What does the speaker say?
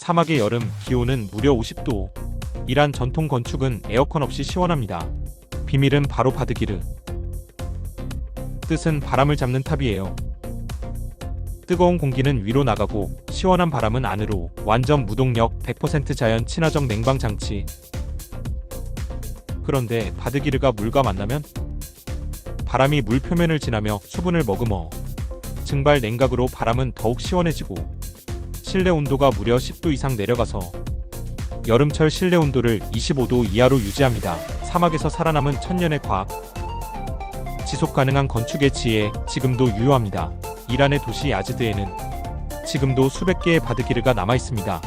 사막의 여름, 기온은 무려 50도. 이란 전통 건축은 에어컨 없이 시원합니다. 비밀은 바로 바드기르. 뜻은 바람을 잡는 탑이에요. 뜨거운 공기는 위로 나가고 시원한 바람은 안으로. 완전 무동력 100% 자연 친화적 냉방 장치. 그런데 바드기르가 물과 만나면 바람이 물 표면을 지나며 수분을 머금어 증발 냉각으로 바람은 더욱 시원해지고 실내 온도가 무려 10도 이상 내려가서 여름철 실내 온도를 25도 이하로 유지합니다. 사막에서 살아남은 천년의 과학. 지속 가능한 건축의 지혜, 지금도 유효합니다. 이란의 도시 야즈드에는 지금도 수백 개의 바드기르가 남아 있습니다.